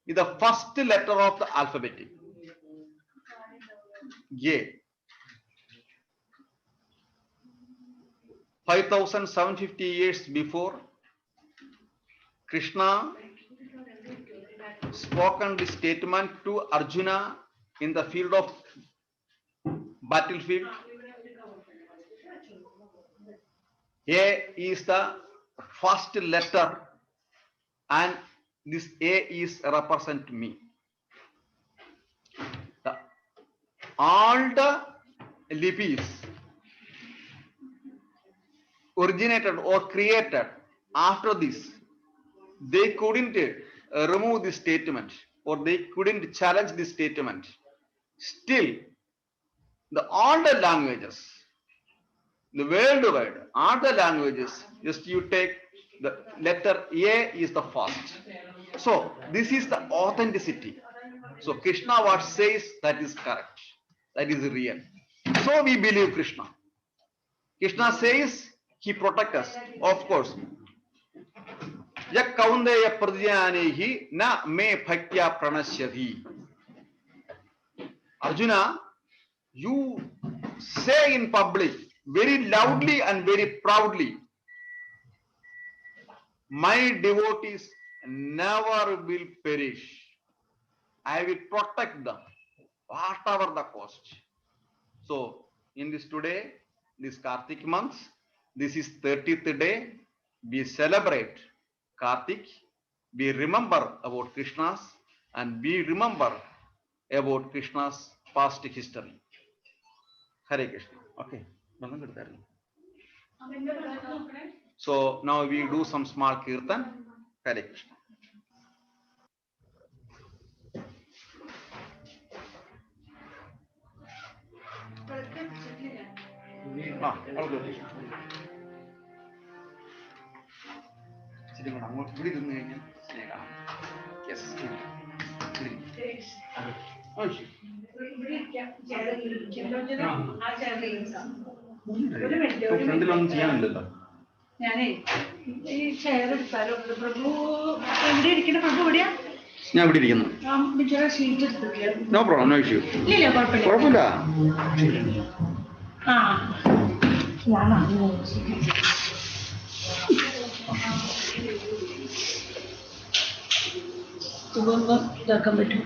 is the first letter of the alphabet. A. 5750 years before, Krishna spoken this statement to Arjuna in the field of battlefield. A is the first letter, and this A is represent me. All the lipis originated or created after this, they couldn't remove this statement, or they couldn't challenge this statement. Still, all the languages, the worldwide, all the languages, just you take the letter A is the first. So this is the authenticity. So Krishna what says, that is correct, that is real. So we believe Krishna. Krishna says he protects us, of course. Yak kaundeya pradyanehi na me bhaktya pranashyati. Arjuna, you say in public very loudly and very proudly, my devotees never will perish. I will protect them, whatever the cost. So in this today, this Kartik month, this is 30th day, we celebrate Kartik, we remember about Krishna's, and we remember about Krishna's past history. Hare Krishna. Okay. So now we do some small kirtan. Hare Krishna. ഫ്രണ്ടിലൊന്നും ചെയ്യാനില്ലല്ലോ. ഞാനേ ഈ chair എടുത്താലോ പ്രഭു എവിടെ ഇരിക്കുന്ന? പ്രഭു എവിടെയാ? ഞാൻ ഇവിടെ ഇരിക്കുന്നു. No problem, no issue. ഇല്ല കുഴപ്പമില്ല. ആ ഇതാക്കാൻ പറ്റും.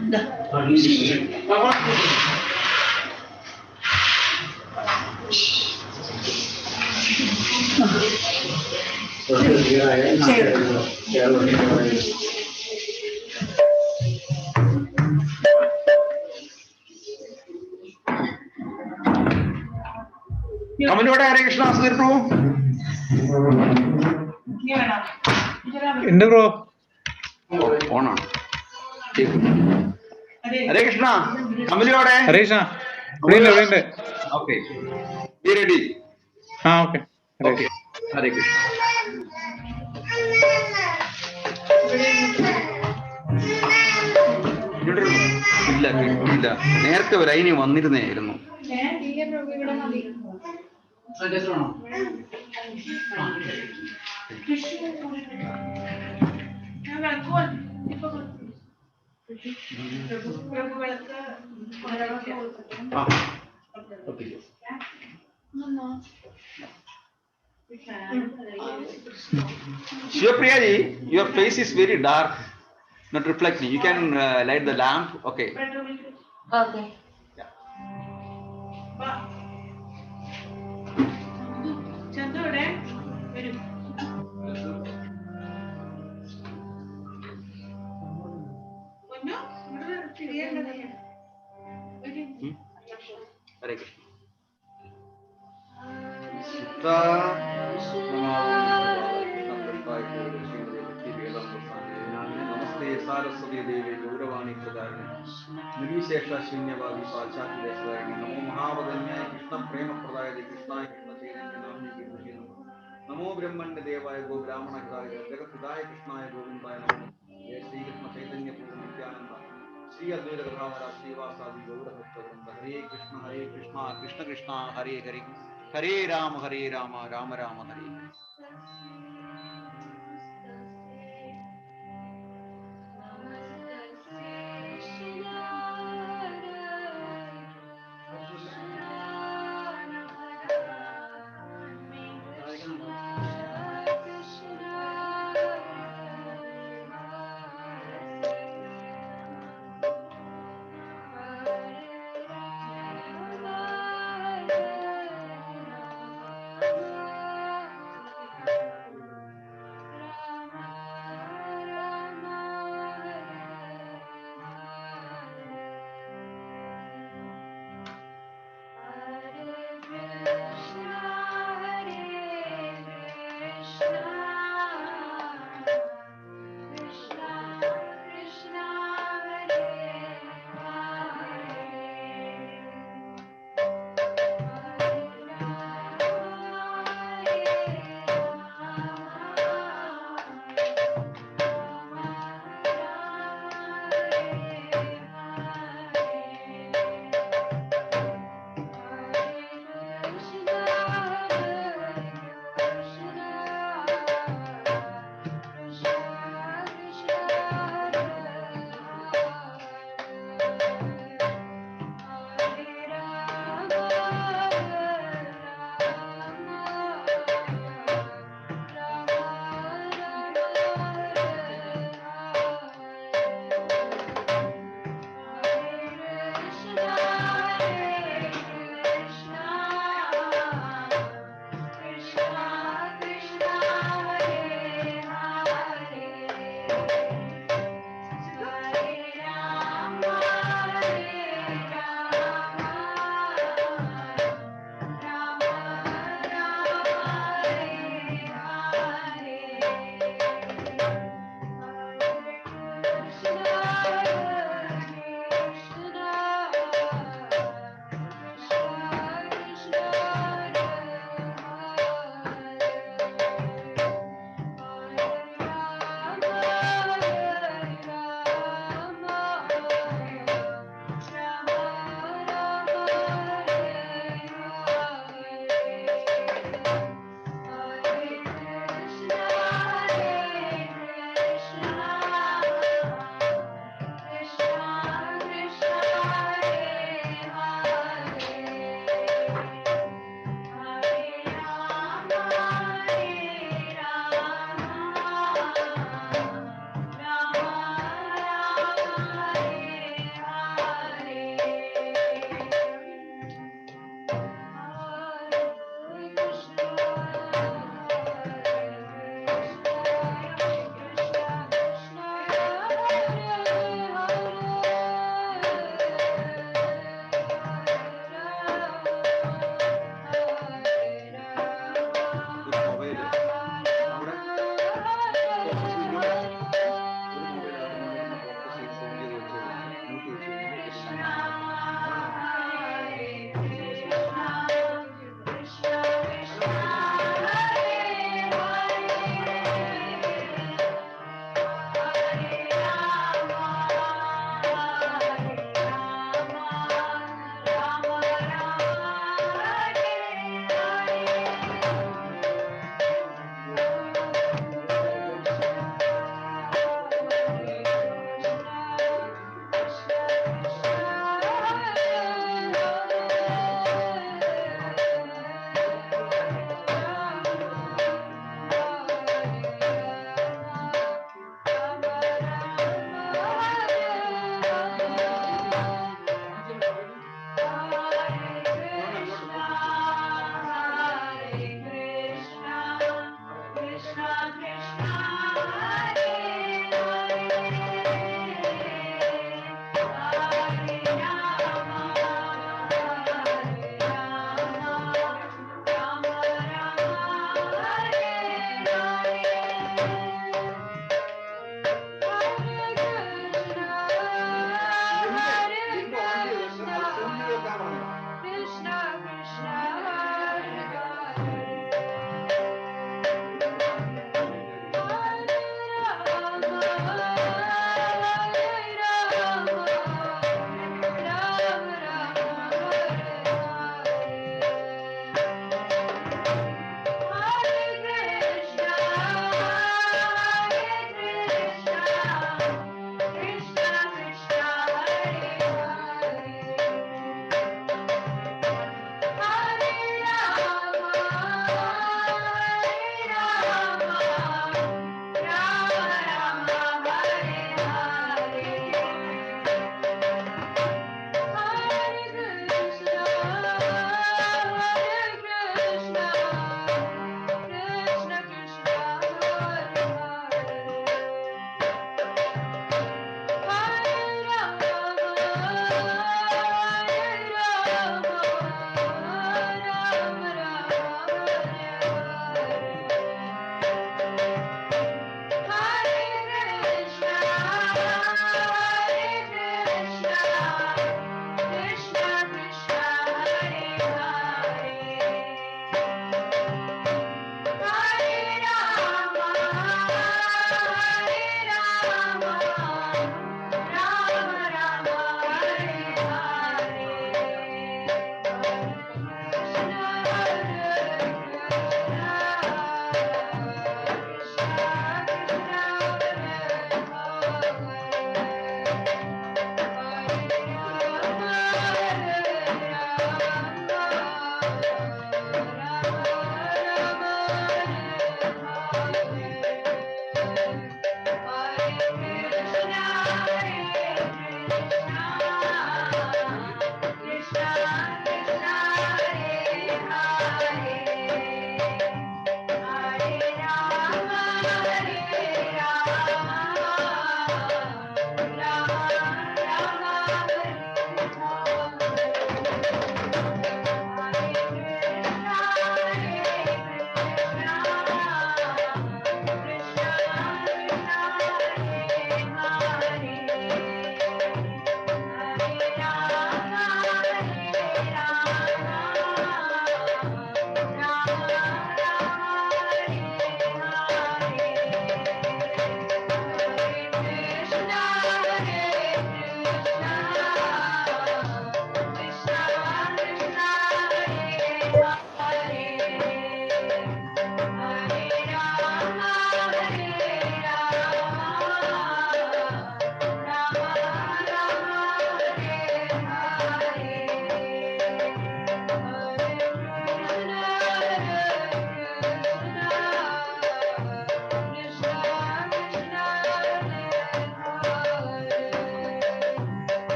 കമലോടെ ഹരേ കൃഷ്ണ തീർത്തു. ഉണ്ട് ബ്രോ, ഓണാണ്. ഹരേ കൃഷ്ണ കമലോടെ. ഹരേ കൃഷ്ണ. ഇവിടെ ഓക്കെ, ബി റെഡി. ആ ഓക്കെ. ഓക്കെ, ഹരേ കൃഷ്ണ. ഇല്ല കിട്ടില്ല, നേരത്തെ ഒരു ലൈനി വന്നിരുന്നേയിരുന്നു. Shivapriya ji, your face is very dark, not reflecting. You can light the lamp. Okay. Okay. Yeah. Hare Krishna. Namaste Saraswati Devi Gauravani Pradharine Nirvishesha Shunyavadi Pachathi Deswayani Namo Mahavadanyaya Krishna Prema Pradayade Krishnaya Krishna Chaitanya Namni Kirti Namo Namo Brahmanya Devaya Go Brahmana Hridaya Jagatidaya Krishnaya Govindaya Namo Jai Shri Krishna Chaitanya Prabhu Nityananda Shri Advaita Gadadhara Srivasadi Gaura Bhaktavrinda Hare Krishna Krishna Krishna Hare Hare Hare Rama Rama Rama Hare Hare.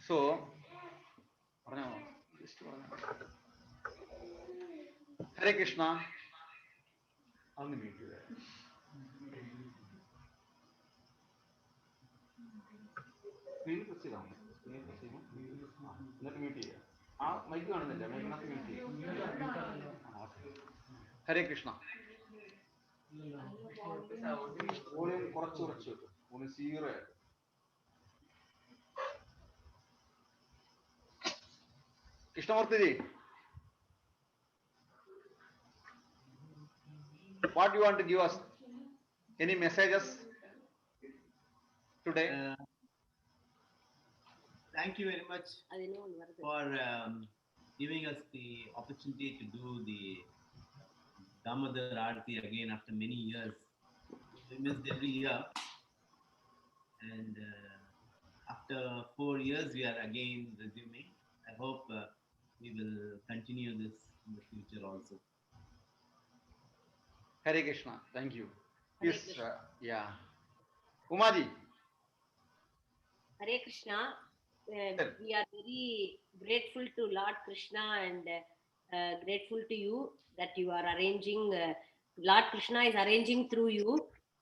So, Hare Krishna. On the meet you there. Screen press ചെയ്താൽ മതി. Screen press ചെയ്യുമ്പോൾ എന്നിട്ട് mute ചെയ്യുക. ആ mic കാണുന്നില്ല, മൈക്കിനകത്ത് mute ചെയ്യുക. ഹരേ Krishna. Volume കുറച്ച് വെക്കും. വോളിയം 0 ആയിട്ട്. കൃഷ്ണമൂർത്തിജി, what do you want to give us? Any messages today? Thank you very much for giving us the opportunity to do the Damodar Aarti again after many years. We missed every year, and after 4 years we are again resuming. I hope we will continue this in the future also. Hare Krishna. Thank you. Yes, yeah. Umaji. Hare Krishna. We are very grateful to Lord Krishna and grateful to you that you are arranging. Lord Krishna is arranging through you.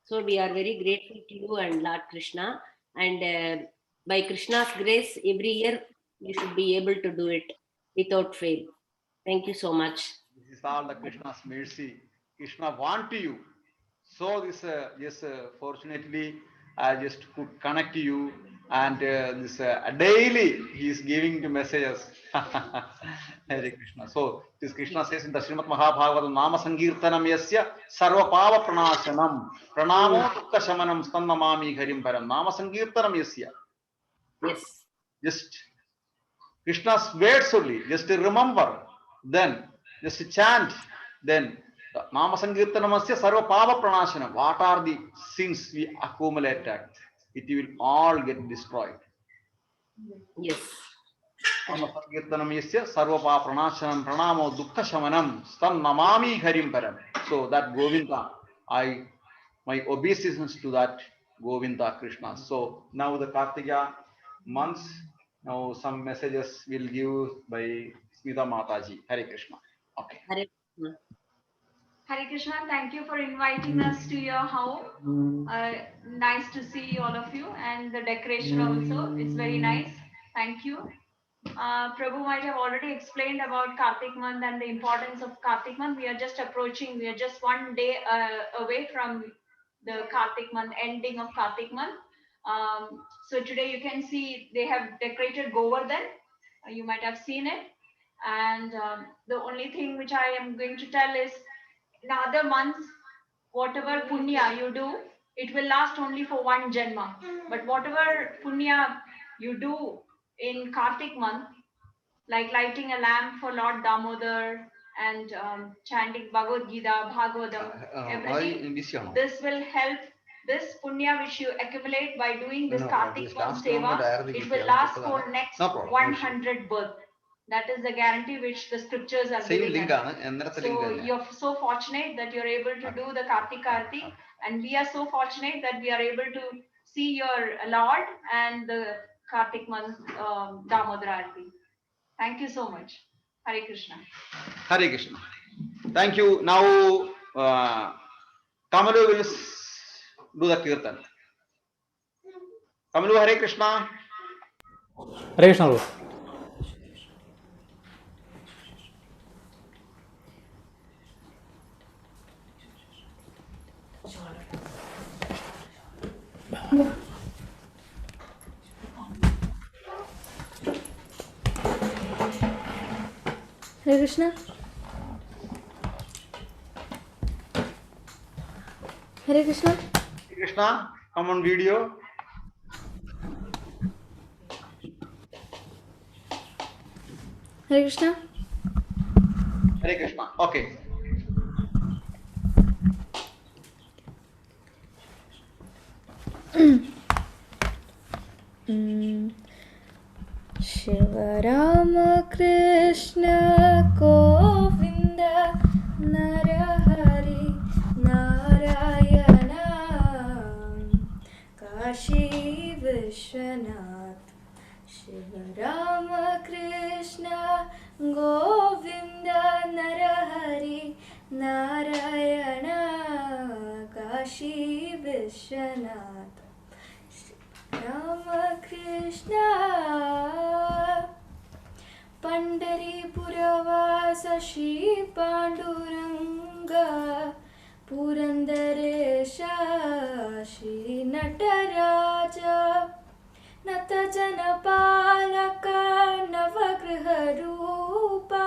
So we are very grateful to you and Lord Krishna. And by Krishna's grace, every year we should be able to do it without fail. Thank you so much. This is all the Krishna's mercy. Krishna want you. So this, yes, fortunately, I just could connect to you, and this daily he is giving the messages. Hare Krishna. So this Krishna says in the Srimad Mahabhagavatam, Nama Sankirtanam yasya sarva pava pranashanam pranamo dukha shamanam stannamami harim param. Nama Sankirtanam yasya. Yes. Just Krishna's words only. Just remember, then just chant, then Nama Sankirtanamasya Sarva Pava Pranashanam. What are the sins we accumulated? It will all get destroyed. Yes. Nama Sankirtanamyasya Sarva Pava Pranashanam Pranamo Dukkha Shamanam Stam Namami Harim Param. So that Govinda, my obeisance to that Govinda Krishna. So now the Kartika months, now some messages will give by Smita Mataji. Hare Krishna. Okay. Hare Krishna. Hare Krishna, thank you for inviting us to your home. Nice to see all of you, and the decoration also, it's very nice. Thank you. Prabhu might have already explained about Kartik month and the importance of Kartik month. We are just approaching, we are just one day away from the Kartik month, ending of Kartik month. So today you can see they have decorated Govardhan. You might have seen it. And the only thing which I am going to tell is, in other months, whatever punya you do, it will last only for one janma. But whatever punya you do in Kartik month, like lighting a lamp for Lord Damodar and chanting Bhagavad Gita, Bhagavatam, everything, this will help. This punya which you accumulate by doing this Kartik month seva, it will last for next 100 birth. That is the guarantee which the scriptures are giving us. So you're so fortunate that you're able to do the Kartik Aarti, and we are so fortunate that we are able to see your Lord and the Kartik month Damodar Aarti. Thank you so much. Hare Krishna. Hare Krishna. Thank you. Now Kamalu will do the kirtan. Kamalu, Hare Krishna. Hare Krishna. Hare Krishna. Hare Krishna. Krishna, come on video. Hare Krishna. Hare Krishna. Okay. Shiva Rama Krishna Govinda Narahari Narayana Kashi Vishwanath. Shiva Rama Krishna Govinda Narahari Narayana Kashi Vishwanath. Ramakrishna Pandaripuravasa Shri Panduranga Purandaresha Shri Nataraja Natajanapalaka Navagriha Rupa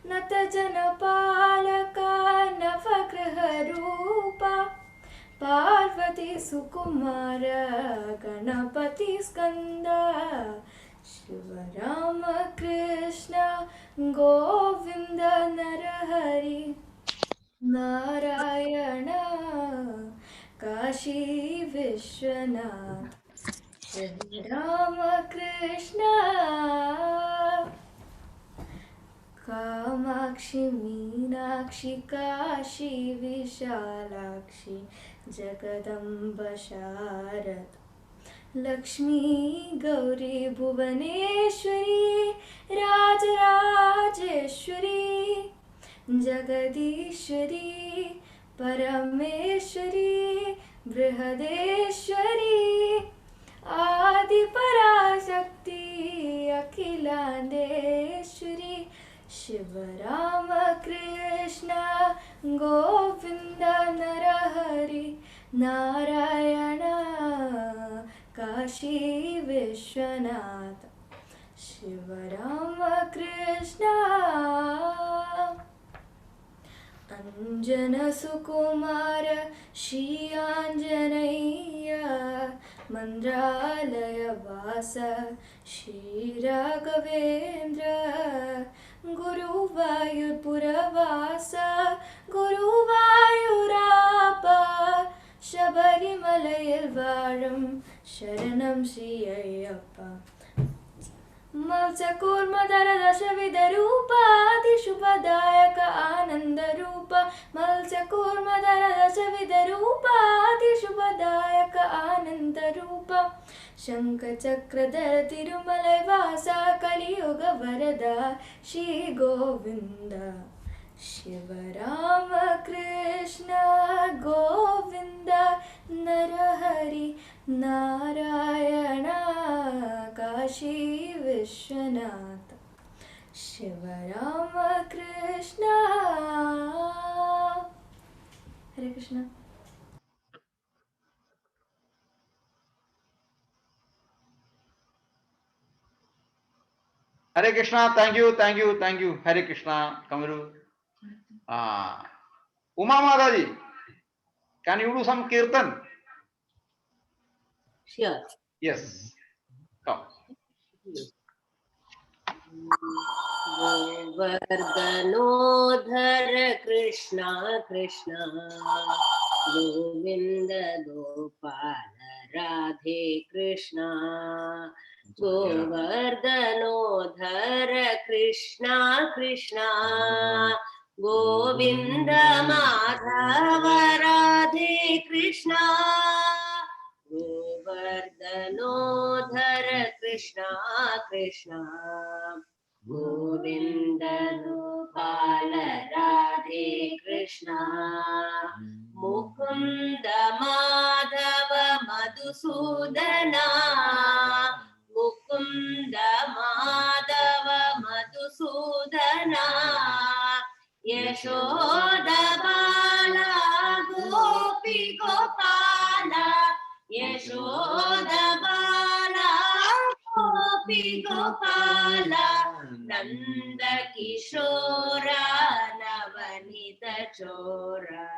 Natajanapalaka Navagriha Rupa Parvati Sukumara Ganapati Skanda Shiva Rama Krishna Govinda Narahari Narayana Kashi Vishwanath. Shiva Rama Krishna Kamakshi Meenakshi Kashi Vishalakshi Jagadamba Sharat Lakshmi Gauri Bhuvaneshwari Rajarajeshwari Jagadishwari Parameshwari Brihadeshwari Adi Parashakti Akhilandeshwari Shiva Rama Krishna Govinda Narahari Narayana Kashi Vishwanath. Shiva Rama Krishna Anjana Sukumara Shri Anjanaya Mandralaya Vasa Shri Raghavendra Guru Vayurpuravasa Guru Vayurapa Shabarimalayil Varam Sharanam Shri Ayyappa Malsakurmadara Dashavidarupa Adishubhadayaka Anandarupa Malsakurmadara Dashavidarupa Adishubhadayaka Anandarupa Shankachakradhara Tirumalai Vasa Kaliyuga Varada Shri Govinda. Shiva Rama Krishna Govinda Narahari Narayana Kashi Vishwanath. Shiva Rama Krishna. Hare Krishna. Hare Krishna. Thank you. Hare Krishna. Kamaru. Uma Mataji, can you do some kirtan? Sure. Yes. Come. Govardhanodhar Krishna Krishna Govinda Gopala Radhe Krishna Govardhanodhar Krishna Krishna Govinda Madhava Radhe Krishna Govardhanodhar Krishna Krishna Govinda Gopala Radhe Krishna Mukunda Madhava Madhusudana Mukunda Madhava Madhusudana Yashoda Bala Gopi Gopala Yashoda Bala Gopi Gopala Nanda Kishora Navanita Chora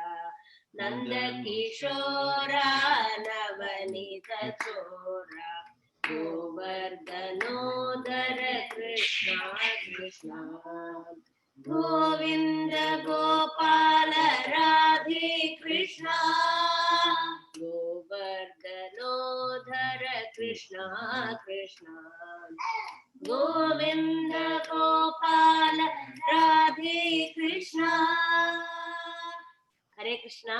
नन्दकिशोरा नवनीतचोरा गोवर्धनोदर Krishna Krishna Govind Gopal Radhe Krishna गोवर्धनोदर Krishna Krishna Govind Gopal Radhe Krishna. Hare Krishna.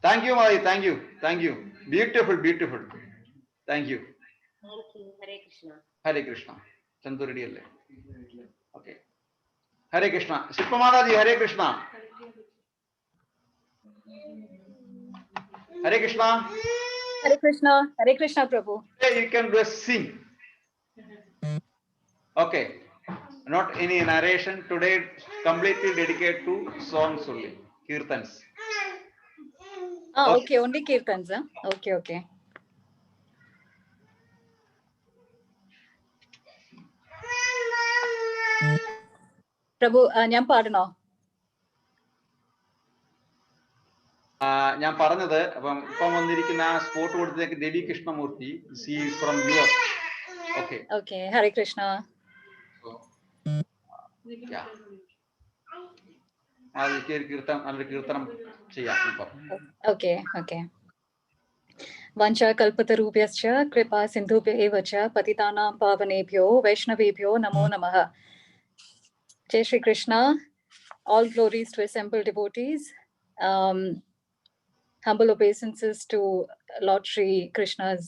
Thank you, Madi. Thank you. Thank you. Beautiful, beautiful. Thank you. Thank you. Hare Krishna. Hare Krishna. Chandu ready alle. Okay. Hare Krishna. Shilpa Mataji, Hare Krishna. Hare Krishna. Hare Krishna, Prabhu. Hey, you can just sing. Okay. Not any narration. Today, completely dedicated to songs only. Kirtans. Okay, only Kirtans. Okay. Prabhu, ഞാൻ പാടണോ? ഞാൻ പറഞ്ഞത് അപ്പം ഇപ്പം വന്നിരിക്കുന്ന ആ spot കൊടുത്തേക്ക് Ravi Krishnamurthy from US. Okay. Okay, Hare Krishna. കീർത്തനം ചെയ്യാം ഇപ്പം. Okay. Vancha kalpatarubhyascha kripa sindhubhya eva cha patitanam pavanebhyo vaishnavebhyo namo namaha. Jai Shri Krishna. All glories to assembled devotees. Humble obeisances to Lord Shri Krishna's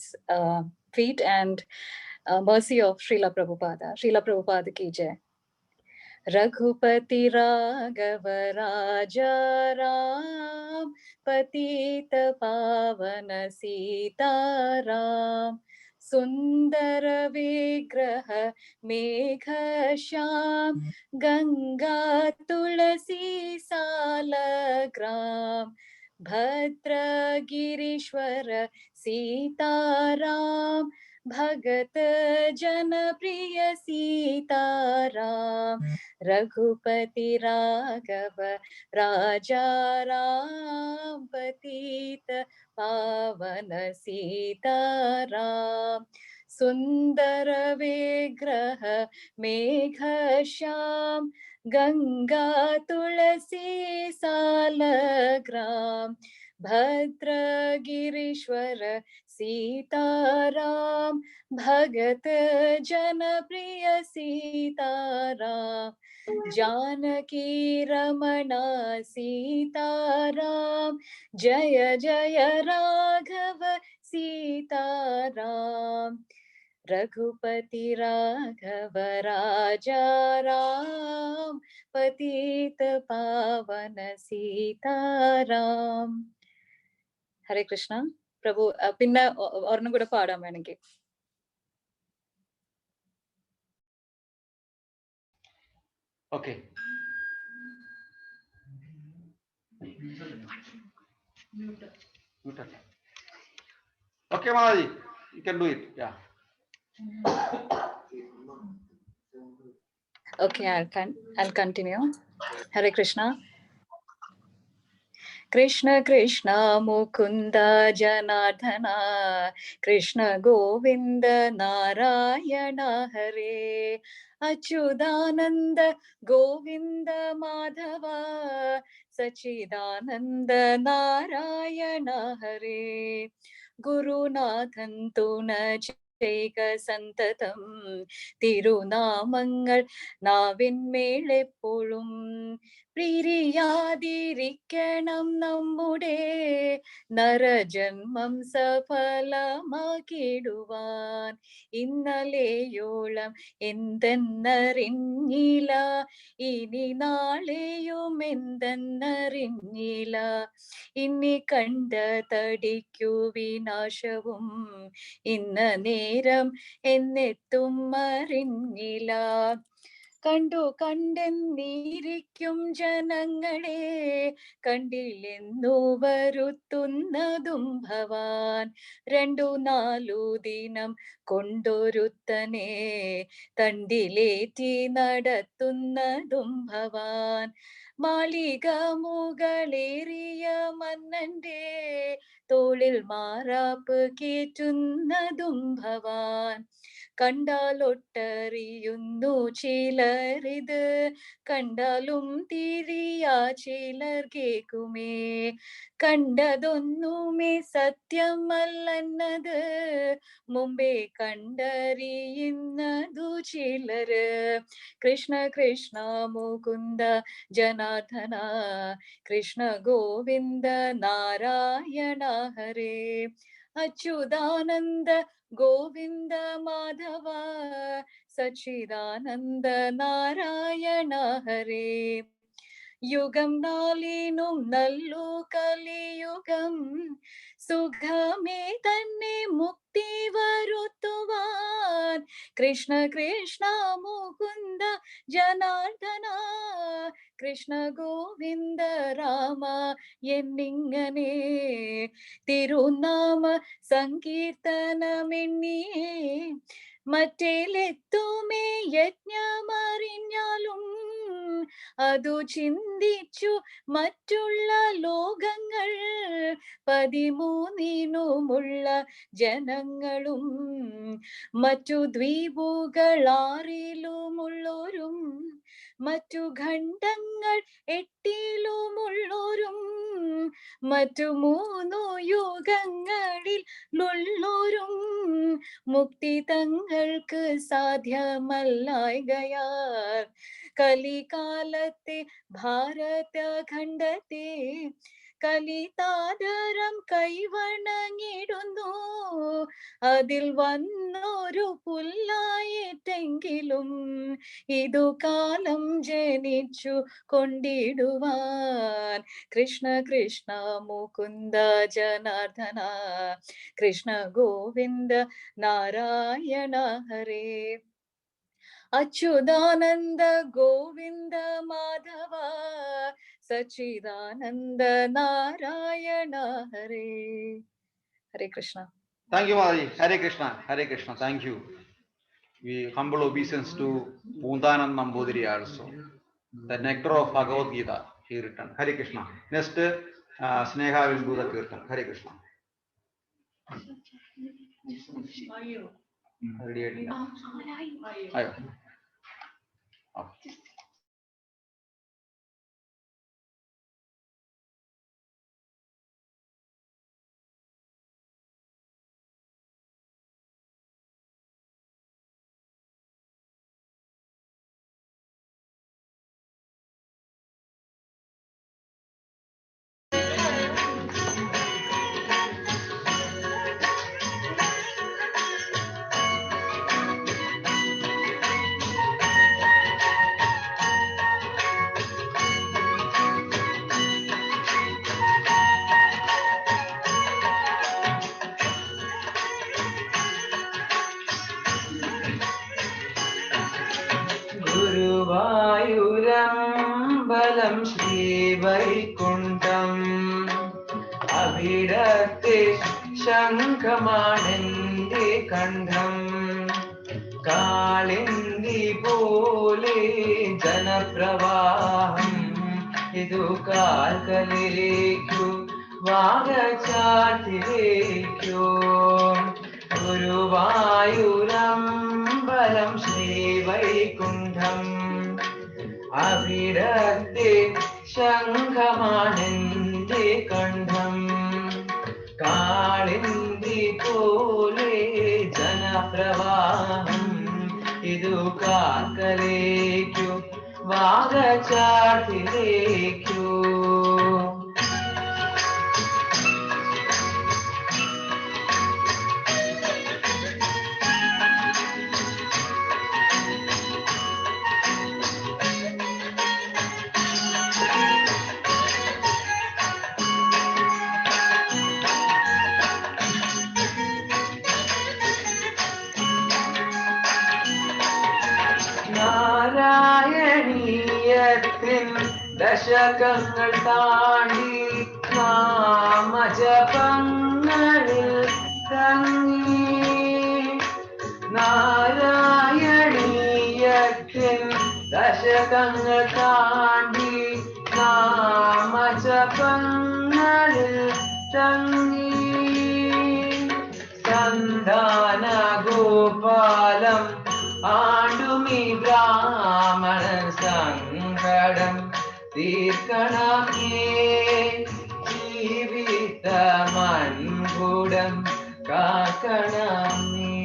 feet and mercy of Srila Prabhupada. Srila Prabhupada ki jai. Raghupati Raghav राजा राम पतित पावन सीताराम सुंदर विग्रह मेघ श्याम गंगा तुलसी सालग्राम भद्रगिरीश्वर सीताराम भगत जन प्रिय सीताराम रघुपति राघव राजा राम पतित पावन सीताराम सुंदर विग्रह मेघ श्याम गंगा तुलसी सालग्राम भद्रगिरीश्वर सीताराम भगत जन प्रिय सीताराम जानकी रमणा सीताराम जय जय राघव सीताराम रघुपति राघव राजा राम पतित पावन सीताराम. हरे कृष्णा. प्रभु പിന്നെ ഒരെണ്ണം കൂടെ പാടാൻ വേണമെങ്കിൽ. Okay. Okay, Mataji, you can do it. Yeah. Okay, I'll continue. Hare Krishna. Krishna Krishna Mukunda Janardhana Krishna Govinda Narayana Hare Achyudananda Govinda Madhava Sachidananda Narayana Hare Gurunathan Tuna Cheka Santatam Tirunamangal നാവിന്മേളെപ്പോഴും പ്രിയാതിരിക്കണം നമ്മുടെ നരജന്മം സഫലമാക്കിടുവാൻ ഇന്നലെയോളം എന്തെന്നറിഞ്ഞില്ല ഇനി നാളെയും എന്തെന്നറിഞ്ഞില്ല ഇനി കണ്ട തടിക്കു വിനാശവും ഇന്ന നേരം എന്നെത്തും അറിഞ്ഞില്ല കണ്ടു കണ്ടെന്നിരിക്കും ജനങ്ങളെ കണ്ടില്ലെന്നു വരുത്തുന്നതും ഭവാൻ 2-4 ദിനം കൊണ്ടൊരുത്തനെ തണ്ടിലേറ്റി നടത്തുന്നതും ഭവാൻ മാളിക മുകളേറിയ മന്നന്റെ തോളിൽ മാറാപ്പ് കേറ്റുന്നതും ഭവാൻ. കണ്ടാലൊട്ടറിയുന്നു ചിലരിത്, കണ്ടാലും തിരിയാ ചിലർ കേക്കുമേ. കണ്ടതൊന്നുമേ സത്യമല്ലെന്നത് മുമ്പേ കണ്ടറിയുന്നതു ചിലര്. കൃഷ്ണ കൃഷ്ണ മുകുന്ദ ജനാർദ്ദന, കൃഷ്ണ ഗോവിന്ദ നാരായണ ഹരേ. അച്യുതാനന്ദ ഗോവിന്ദ മാധവ, സച്ചിദാനന്ദ നാരായണ ഹരേ. യുഗം നാലിനും നല്ലു കലിയുഗം, സുഖമേ തന്നെ മുക്തി വരുത്തുവാൻ. കൃഷ്ണ കൃഷ്ണ മുകുന്ദ ജനാർദ്ദന, കൃഷ്ണ ഗോവിന്ദ രാമ എന്നിങ്ങനെ തിരുനാമ സങ്കീർത്തനമെണ്ണിയേ മറ്റേലെത്തുമേ യജ്ഞമറിഞ്ഞാലും അതു ചിന്തിച്ചു മറ്റുള്ള ലോകങ്ങൾ 13 ജനങ്ങളും മറ്റു ദ്വീപുകളാറിലുമുള്ളോരും മറ്റു ഖണ്ഡങ്ങൾ 8 മറ്റു 3 യുഗങ്ങളിൽ ഉള്ളോരും മുക്തി തങ്ങൾക്ക് സാധ്യമല്ലായ്കയാൽ കലികാലത്തെ ഭാരതഖണ്ഡത്തെ കലിതാദരം കൈവണങ്ങിടുന്നു. അതിൽ വന്നൊരു പുല്ലായിട്ടെങ്കിലും ഇതു കാലം ജനിച്ചു കൊണ്ടിടുവാൻ. കൃഷ്ണ കൃഷ്ണ മുകുന്ദ ജനാർദ്ദന, കൃഷ്ണ ഗോവിന്ദ നാരായണ ഹരേ. അച്യുതാനന്ദ ഗോവിന്ദ മാധവ, സച്ചിദാനന്ദ നാരായണ ഹരേ. ഹരേ Krishna. Thank you, Mataji. Hare Krishna. Hare Krishna. Thank you. We humble obeisance to Pundanand Nambudiri also. The nectar of Bhagavad Gita he written. Hare Krishna. Next, Sneha will do the kirtan. Hare Krishna. Ready? Ayo. ഗുരുവായൂരമ്പലം Srivaikuntam അവിടത്തെ ശംഖമാണെന്റെ കണ്ഠം. കാളിന്തി പോലെ ജനപ്രവാഹം ഇതു കാൽക്കലേക്കു വാഗചാട്ടിലേക്കു. ഗുരുവായൂരമ്പലം ശ്രീവൈകുണ്ഠം അവിടത്തെ ശംഖമാണെന്റെ കണ്ഠം. കാളിന്തി പോലെ ജനപ്രവാഹം ഇതു കാൽക്കലേക്കു വാഗചാട്ടിലേക്കു. നാരായണീയത്തിൻ ദശകങ്ങൾ താണ്ടി നാമജപങ്ങളിൽ തങ്ങി. നാരായണീയത്തിൻ ദശകങ്ങൾ താണ്ടി നാമജപങ്ങളിൽ തങ്ങി സന്താന ഗോപാലം ആണ്ടുമി ബ്രാഹ്മണ സങ്കടം തീർക്കണമേ ജീവിത മൻകുടം കാക്കണമേ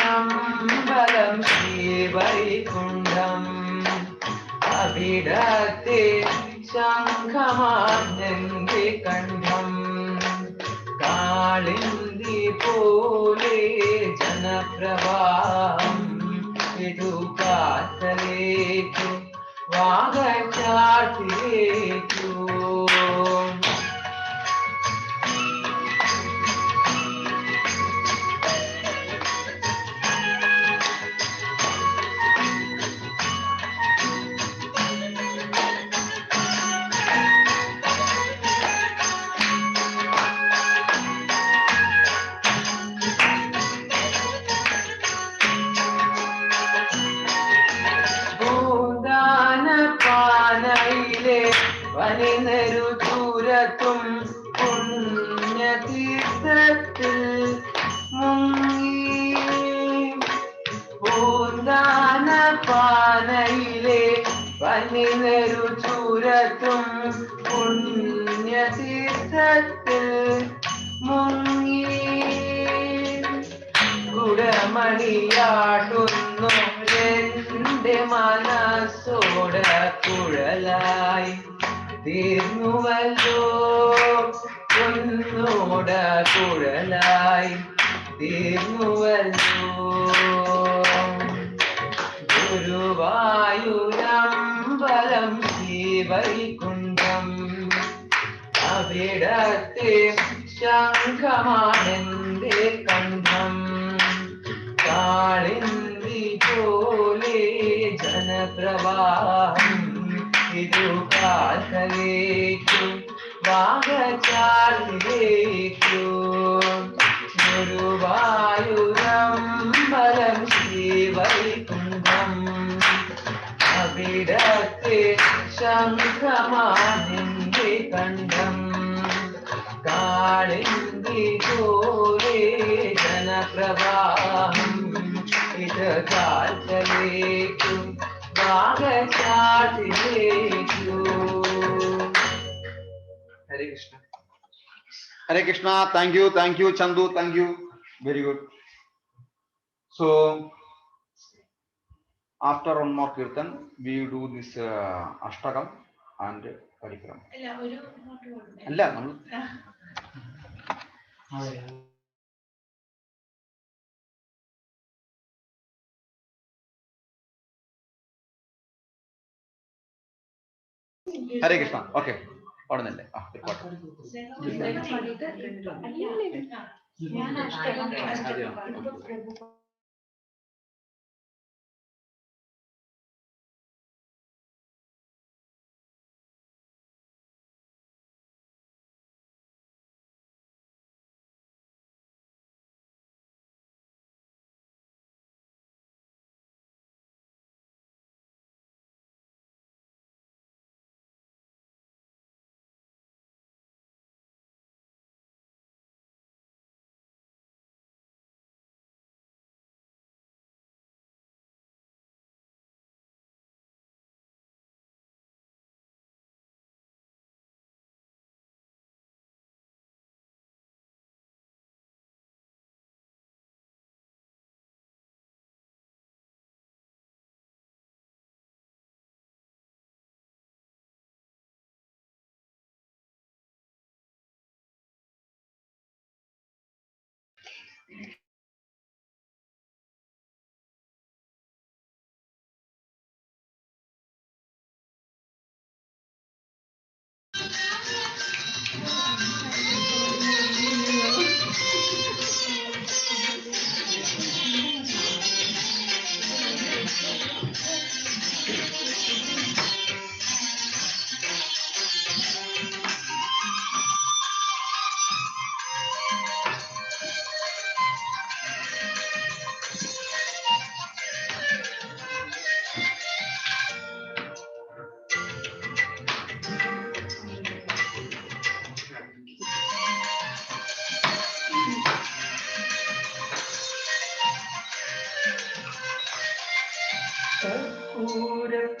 ഗുരുവായൂരമ്പലം ശ്രീവൈകുണ്ഠം അവിടത്തെ ശംഖമാനന്റെ കണ്ഠം കാളിന്തി പോലെ ജനപ്രവാഹം ഇതു കാത്തലേക്കു വാഗചാട്ടിലേക്കു വനിനരു ദൂരത്തും പുണ്യതീർത്ഥത്തിൽ മുങ്ങി പൂന്താന പാനയിലെ വനിനരു ദൂരത്തും പുണ്യതീർത്ഥത്തിൽ മുങ്ങി കുടമണിയാടുന്നു എന്റെ മനസ്സോട കുഴലായി തീർന്നുവല്ലോ പൊന്നോട കുഴലായി തീർന്നുവല്ലോ ഗുരുവായൂരമ്പലം ശ്രീവൈകുണ്ഠം അവിടത്തെ ശംഖമാണെന്റെ കണ്ഠം കാളിന്തി പോലെ ജനപ്രവാഹം ഇതു കാത്തലേക്കു വാഗചാട്ടിലേക്കു ഗുരുവായൂരമ്പലം ശ്രീവൈകുണ്ഠം അവിടത്തെ ശംഖമാനിന്റെ കണ്ഠം കാളിന്തി പോലെ ജനപ്രവാഹം ഇത് കാത്തലേക്കു വാഗചാട്ടിലേക്കു. Hare Krishna. Hare Krishna. Thank you, Chandu. Thank you. Very good. So, after one more kirtan, we do this Ashtakam and Parikram. Allah, Hare Krishna. Okay. പാടുന്നില്ലേ?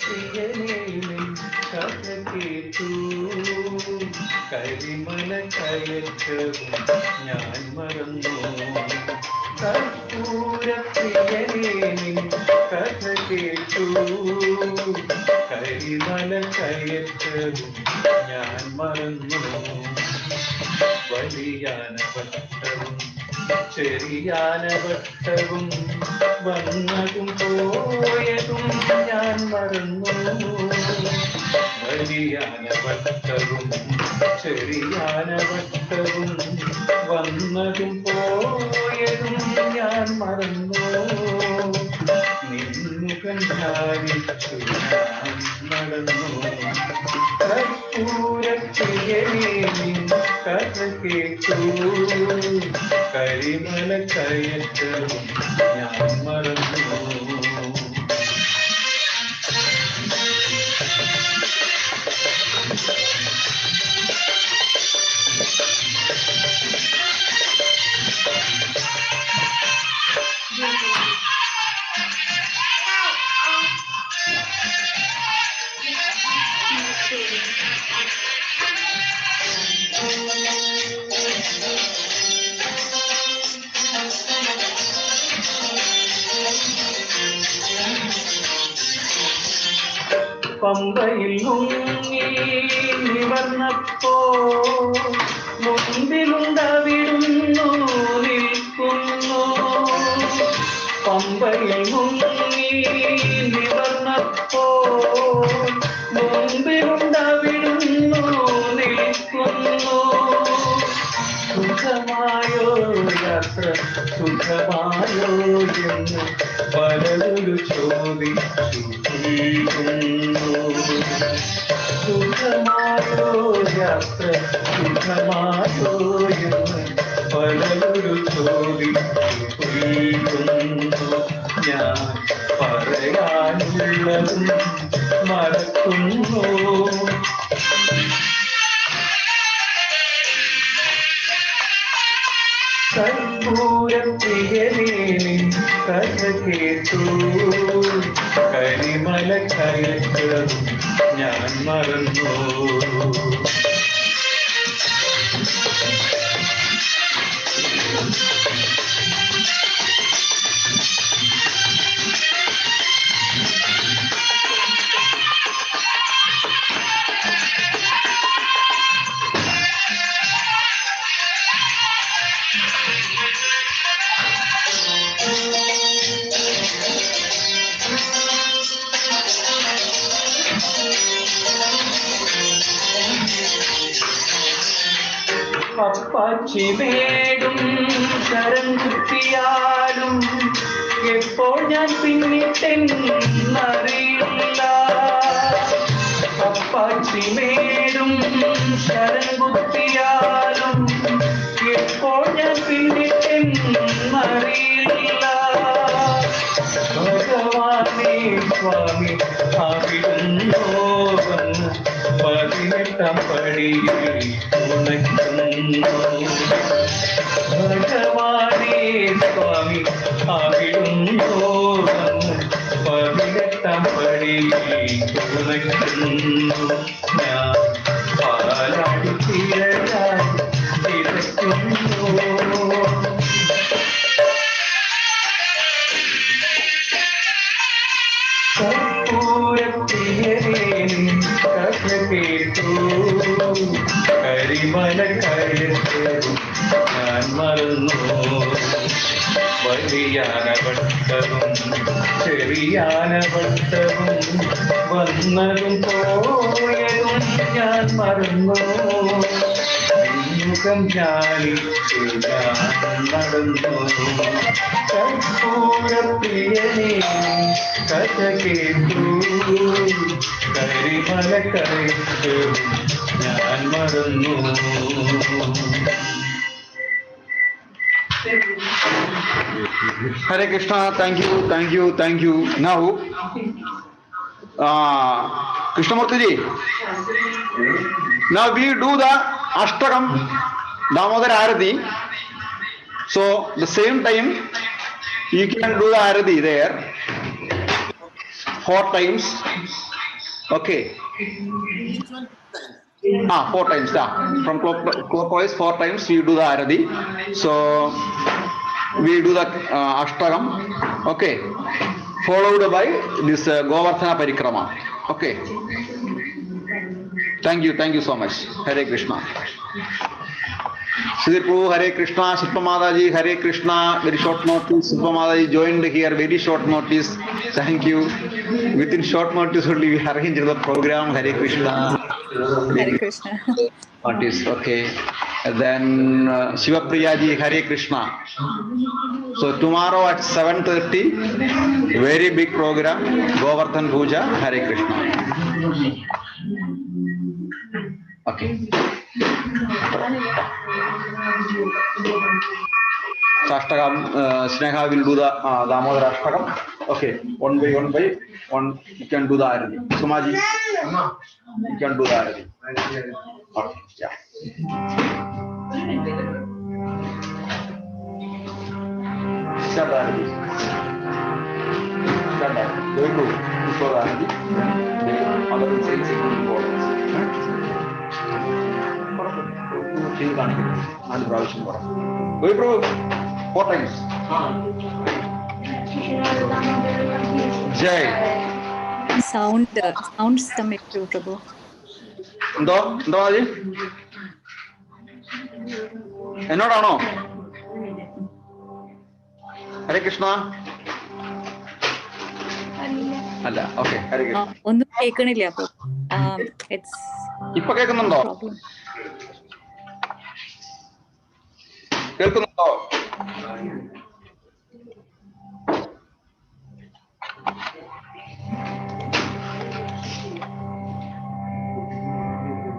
പ്രിയനേ നിൻ കഥ കേട്ടു കരിമല കയറ്റവും ഞാൻ മറന്നു കർപ്പൂര പ്രിയനേ നിൻ കഥ കേട്ടു കരിമല കയറ്റവും ഞാൻ മറന്നു വലിയാനവട്ടവും ചെറിയാനവട്ടവും വന്നതും പോയതും ഞാൻ മറന്നു വലിയാനവട്ടവും ചെറിയാനവട്ടവും വന്നതും പോയതും ഞാൻ മറന്നു നിന്നുകം ധാരിച്ചു ഞാൻ നടന്നു കർപ്പൂരപ്രിയനേ നിൻ കഥ കേട്ടു കരിമല കയറ്റവും ഞാൻ മറന്നു പമ്പയിൽ മുങ്ങി നിവർന്നപ്പോ മുൻപിലുണ്ടവിടുന്നു നിൽക്കുന്നു പമ്പയിൽ മുങ്ങി നിവർന്നപ്പോ മുൻപിലുണ്ടവിടുന്നു നിൽക്കുന്നു സുഖമായോ യാത്ര സുഖമായോ എന്ന് പലരു ചോദിച്ചു സുഖമായോ യാത്ര സുഖമായോ എന്ന് പലരു ചോദിച്ചു ഞാൻ പറയാനുള്ളതും മറക്കുന്നു കർപ്പൂരപ്രിയനേ നിൻ കഥ കേട്ടു കരിമല കയറ്റവും ഞാൻ മറന്നു അപ്പാച്ചിമേടും ശരം കുത്തിയാലും എപ്പോൾ ഞാൻ പിന്നിട്ടെന്നറിയില്ല അപ്പാച്ചിമേടും ശരം കുത്തിയാലും എപ്പോൾ ഞാൻ പിന്നിട്ടെന്നറിയില്ല ഭഗവാനേ സ്വാമി അവിടുന്നോ വന്നു 18ാം പടിയിൽ ഉണയ്ക്കുന്നു ഭഗവാനേ സ്വാമി അവിടുന്നോ വന്നു 18ാം പടിയിൽ ഉണയ്ക്കുന്നു ഞാൻ പാലാടി തിരയായി തിരക്കുന്നു കർപ്പൂരപ്രിയനേ നിൻ കഥ കേട്ടു കരിമല കയറ്റവും ഞാൻ മറന്നു വലിയാനവട്ടവും ചെറിയാനവട്ടവും വന്നതും പോയതും ഞാൻ മറന്നു മുഖം ധ്യാനിച്ചു ഞാൻ നടന്നു കർപ്പൂരപ്രിയനേ കഥ കേട്ടു കരിമല കയറ്റവും ഞാൻ മറന്നു Hare Krishna, thank you. Now, Krishnamurti ji, now we do the Ashtakam Damodar Arati. So, the same time, you can do the Arati there 4 times. Okay. 4 times. From clockwise 4 times we do the Arati. So we do the Ashtagam. Okay. Followed by this Govardhana Parikrama. Okay. Thank you so much. Hare Krishna. Sridhar Prabhu, Hare Krishna. Shilpa Mataji, Hare Krishna. Very short notice. Shilpa Mataji joined here, very short notice. Thank you. Within short notice only we arranged the program. Hare Krishna. Hare Krishna. Notice, okay. And then Shiva Priyaji, Hare Krishna. So tomorrow at 7:30, very big program. Govardhan Puja, Hare Krishna. Okay. So Ashtagam, Sneha will do the Damodar Ashtagam. Okay, one by one, you can do the Arati. Sumaji, you can do the Arati. Okay, yeah. Start the Arati. Start that. Going to before the Arati. Other than saying second importance. And Pravishim Kora. Going to 4 times. Jai. Sound submit to Prabhu. എന്തോ ആജി എന്നോടാണോ? ഹരേ കൃഷ്ണ അല്ല. Okay, ഹരേ കൃഷ്ണ. ഒന്നും കേൾക്കണില്ല. ഇപ്പൊ കേൾക്കുന്നുണ്ടോ? കേൾക്കുന്നുണ്ടോ?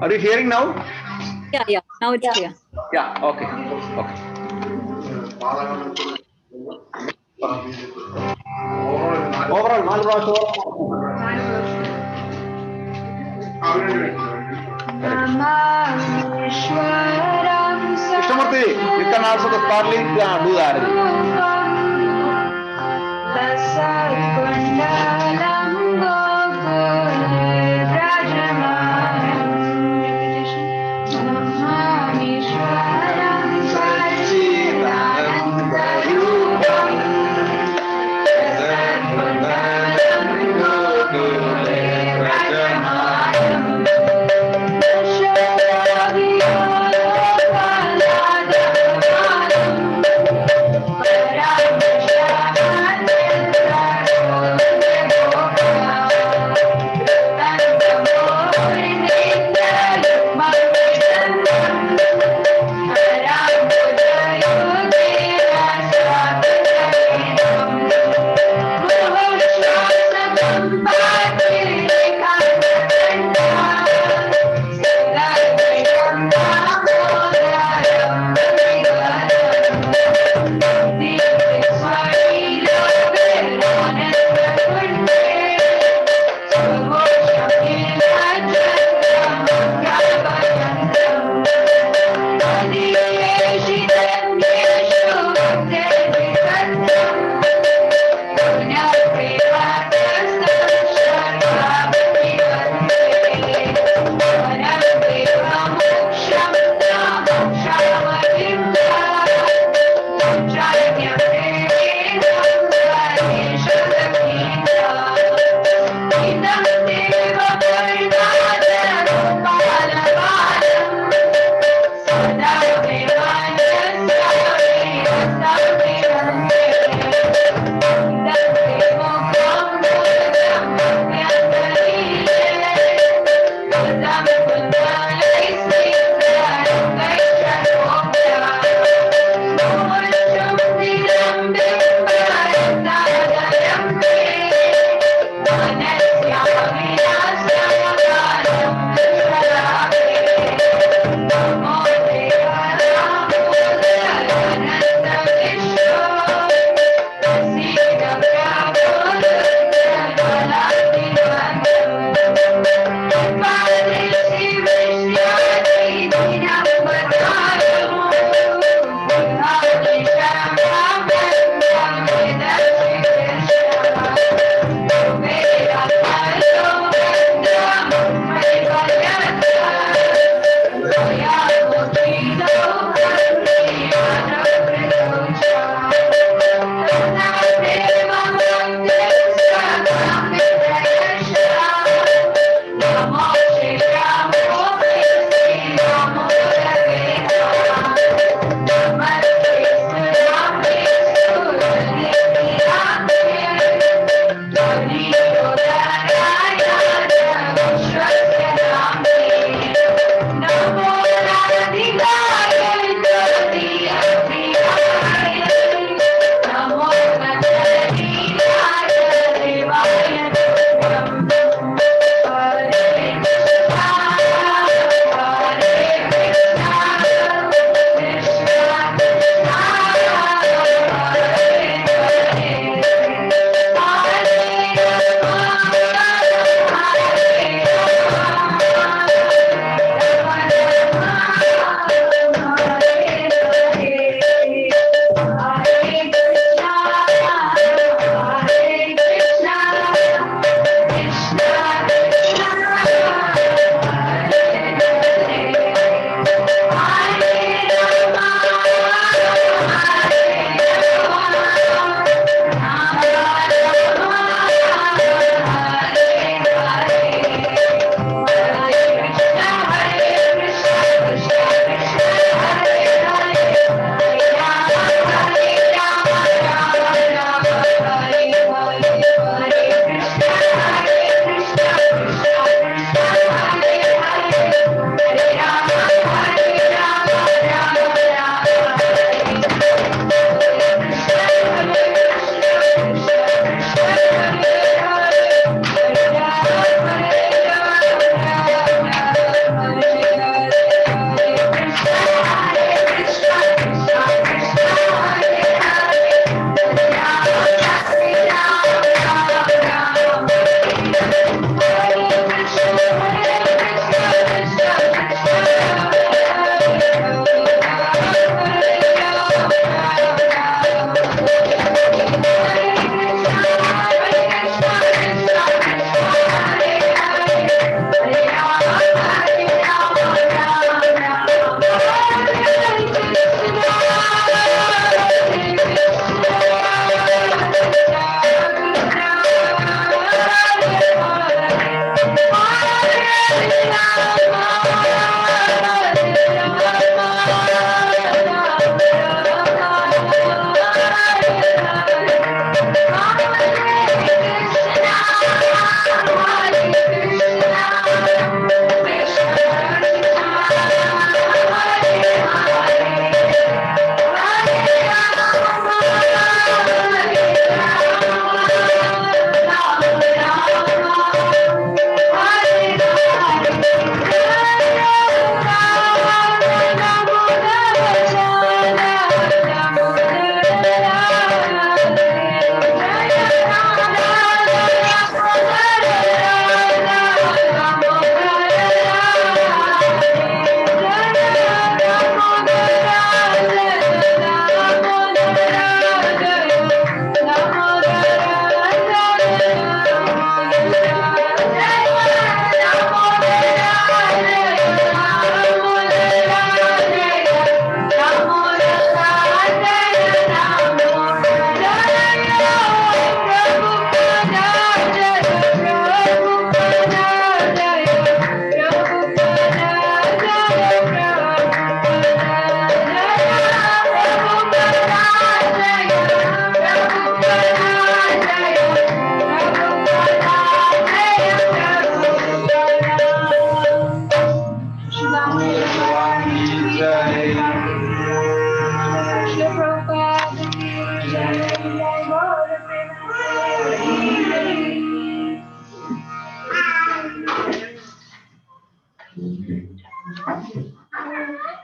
Are you hearing now? Yeah. Now it's clear. Yeah. Okay. Overall, 4 Krishnamurti, you can also partly do that.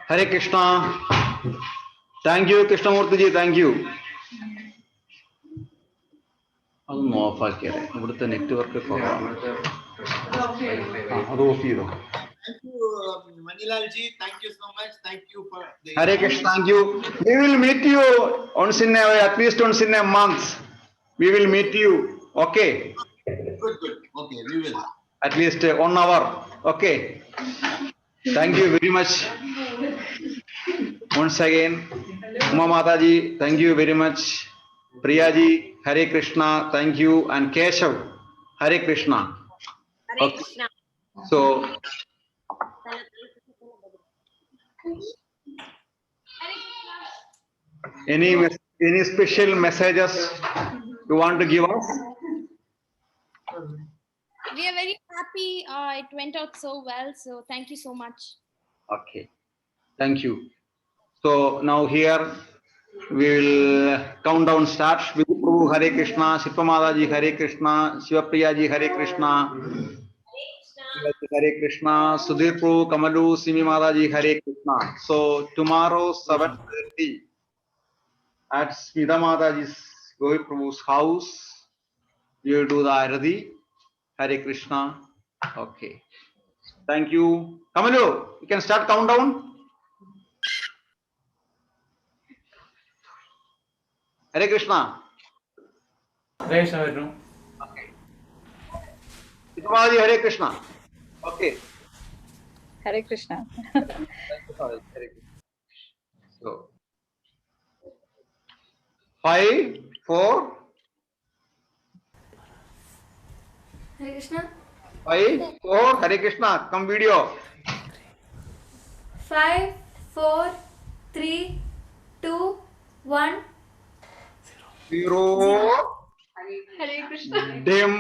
Hare Krishna. Thank you, Krishnamurti ji. Thank you. അതൊന്ന് of ആക്കിയാലേ, ഇവിടുത്തെ network കുറവാണ്. അത് ഓഫ് ചെയ്തോ. Thank you, Manilal ji. Thank you so much. Thank you for the. Hare Krishna. Thank you. We will meet you once in a, at least once in a month. We will meet you. Okay. Good. Okay, we will. At least 1 hour. Okay. Thank you very much. Once again, Uma Mataji, thank you very much. Priya ji, Hare Krishna, thank you. And Keshav, Hare Krishna. Hare Okay. Krishna. So, any special messages you want to give us? We are very happy. It went out so well. So thank you so much. Okay. Thank you. So now here we will countdown start. Vidhu Prabhu Hare Krishna, Shilpa Mataji Hare Krishna, Shivapriya ji Hare Krishna, Hare Krishna, Sudhir Prabhu, Kamalu, Simi Mataji Hare Krishna. So tomorrow 7:30 at Smita Mataji's Govi Prabhu's house, we will do the Arati. Hare Krishna. Okay. Thank you. Kamalu, you can start countdown. Hare Krishna. Hare Krishna വരുന്നു. Okay. Shilpa Hare Krishna. Okay. Hare Krishna. Hare Krishna. So 5, 4, Hare Krishna. 5, 4, Hare Krishna. Come video. 5, 4, 3, 2, 1. 0. Hare Krishna. Dim.